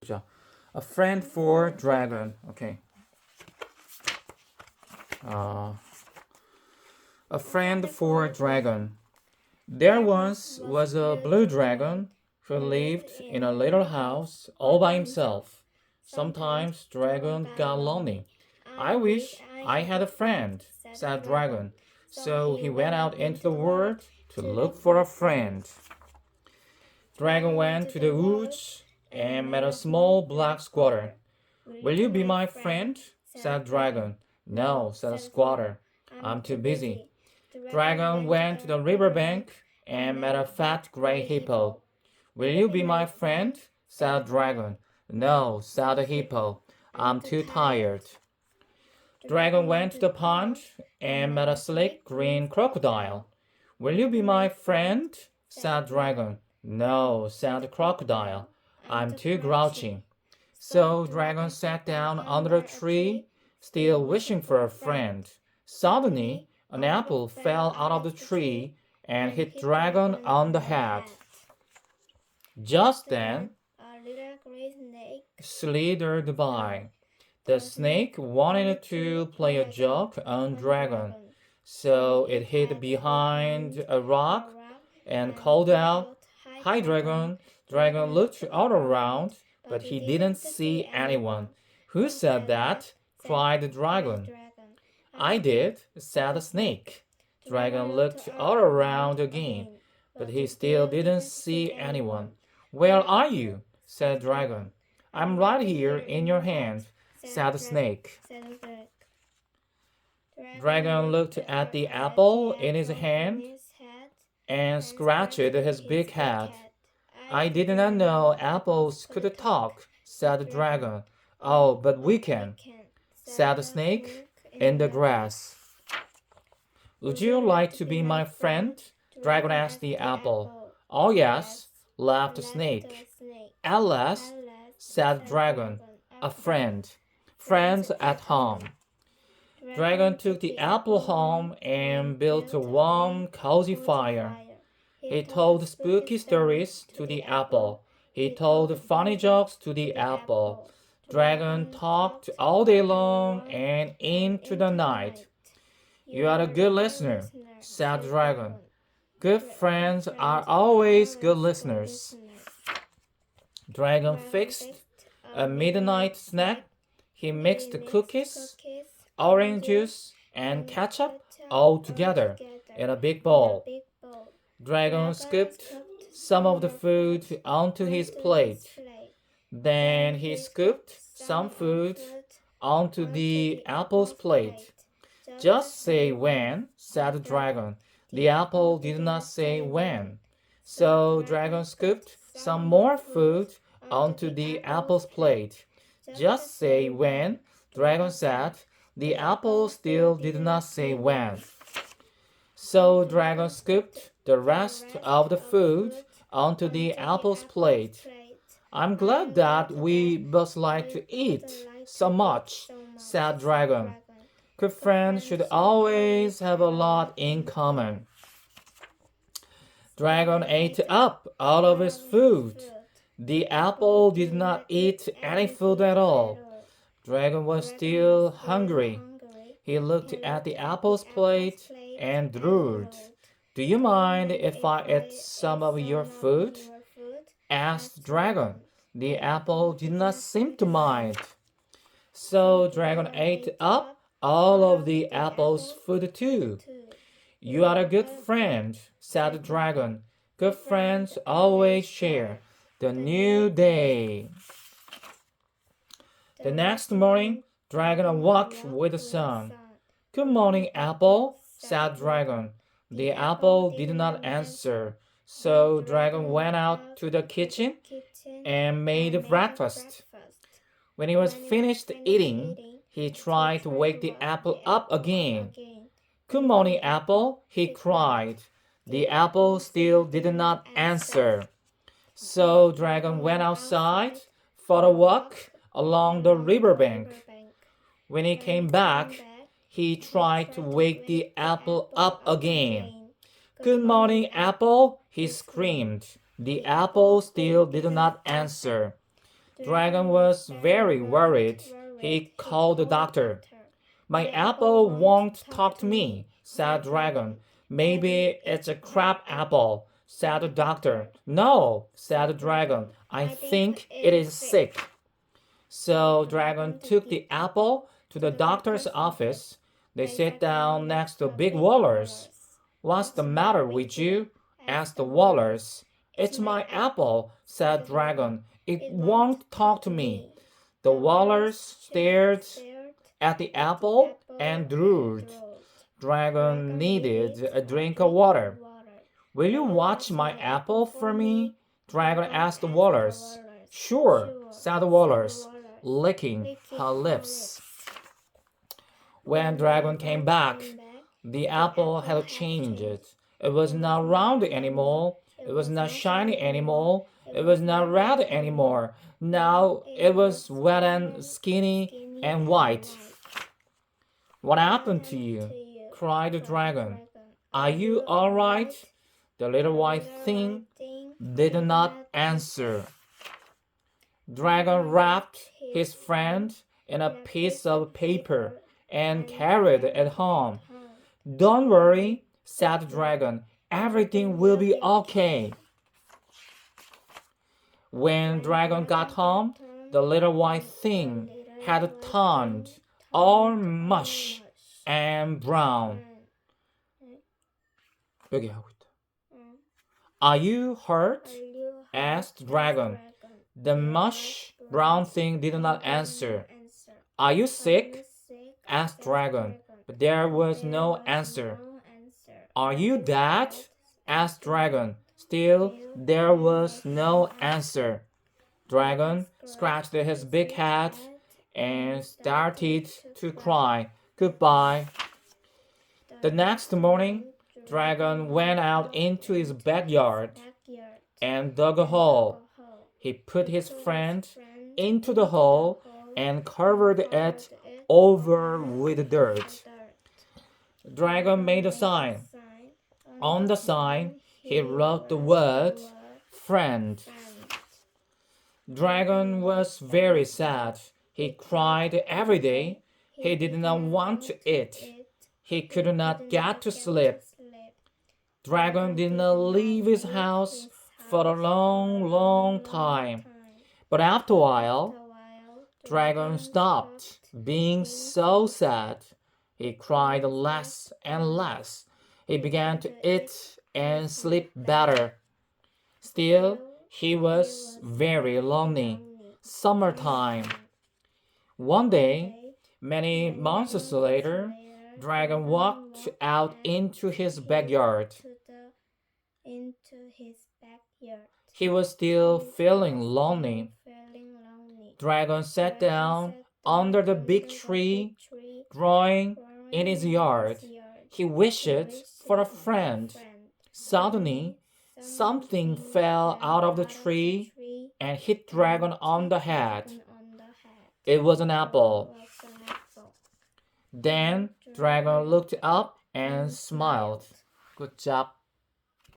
보자. A friend for dragon. Okay. Uh, a friend for dragon. There once was a blue dragon who lived in a little house all by himself. Sometimes dragon got lonely. I wish I had a friend, said dragon. So he went out into the world to look for a friend. Dragon went to the woods and met a small black squatter. Will you be my friend? Said Dragon. No, said Squatter. I'm too busy. Dragon went to the riverbank and met a fat gray hippo. Will you be my friend? Said Dragon. No, said the hippo. I'm too tired. Dragon went to the pond and met a slick green crocodile. Will you be my friend? Said Dragon. No, said the crocodile. I'm too grouchy. So Dragon sat down under a tree, still wishing for a friend. Suddenly, an apple fell out of the tree and hit Dragon on the head. Just then, a little gray snake slithered by. The snake wanted to play a joke on Dragon, so it hid behind a rock and called out, Hi, Dragon. Dragon looked all around, but he didn't see anyone. Who said that? Cried the dragon. I did, said the snake. Dragon looked all around again, but he still didn't see anyone. Where are you? Said Dragon. I'm right here in your hand, said the snake. Dragon looked at the apple in his hand and scratched his big head. I did not know apples could talk, said the dragon. Oh, but we can, said the snake in the grass. Would you like to be my friend? Dragon asked the apple. Oh, yes, laughed the snake. At last, said Dragon, a friend. Friends at home. Dragon took the apple home and built a warm, cozy fire. He told spooky stories to the apple. He told funny jokes to the apple. Dragon talked all day long and into the night. You are a good listener, said Dragon. Good friends are always good listeners. Dragon fixed a midnight snack. He mixed cookies, orange juice, and ketchup all together in a big bowl. Dragon scooped some of the food onto his plate. Then he scooped some food onto the apple's plate. Just say when, said the dragon. The apple did not say when. So Dragon scooped some more food onto the apple's plate. Just say when, Dragon said. The apple still did not say when. So Dragon scooped the rest of the food onto the apple's plate. I'm glad that we both like to eat so much, said Dragon. Good friends should always have a lot in common. Dragon ate up all of his food. The apple did not eat any food at all. Dragon was still hungry. He looked at the apple's plate and drooled. Do you mind if I eat some of your food? Asked Dragon. The apple did not seem to mind. So Dragon ate up all of the apple's food too. You are a good friend, said the dragon. Good friends always share the new day. The next morning, Dragon awoke with the sun. Good morning, apple, said Dragon. The apple did not answer, so Dragon went out to the kitchen and made breakfast. When he was finished eating, he tried to wake the apple up again. Good morning, apple, he cried. The apple still did not answer. So Dragon went outside for a walk along the riverbank. When he came back, he tried to wake the apple up again. Good morning, apple, he screamed. The apple still did not answer. Dragon was very worried. He called the doctor. My apple won't talk to me, said Dragon. Maybe it's a crab apple, said the doctor. No, said the Dragon. I think it is sick. So Dragon took the apple to the doctor's office. They sat down next to big walrus. What's the matter with you? Asked the walrus. It's my apple, said Dragon. It won't talk to me. The walrus stared at the apple and drooled. Dragon needed a drink of water. Will you watch my apple for me? Dragon asked the walrus. Sure, said the walrus, licking her lips. When Dragon came back, the apple had changed. It was not round anymore. It was not shiny anymore. It was not red anymore. Now it was wet and skinny and white. What happened to you? Cried the dragon. Are you all right? The little white thing did not answer. Dragon wrapped his friend in a piece of paper and carried it home. Don't worry, said the dragon. Everything will be okay. When Dragon got home, the little white thing had turned all mush and brown. 여기 하고 있다. Are you hurt? asked Dragon. The mush brown thing did not answer. Are you sick? asked Dragon. But there was no answer. Are you dead? asked Dragon. Still, there was no answer. Dragon scratched his big head and started to cry goodbye. The next morning, Dragon went out into his backyard and dug a hole. He put his friend into the hole and covered it over with dirt. Dragon made a sign. On the sign, he wrote the word friend. Dragon was very sad. He cried every day. He did not want to eat. He could not get to sleep. Dragon did not leave his house for a long time. But after a while, Dragon stopped being so sad. He cried less and less. He began to eat and sleep better. Still, he was very lonely. Summertime. One day, many months later, Dragon walked out into his backyard. He was still feeling lonely. Dragon sat down under the big tree, drawing in his yard. He wished for a friend. Suddenly, something fell out of the tree and hit Dragon on the head. It was an apple. Then Dragon looked up and smiled. Good job.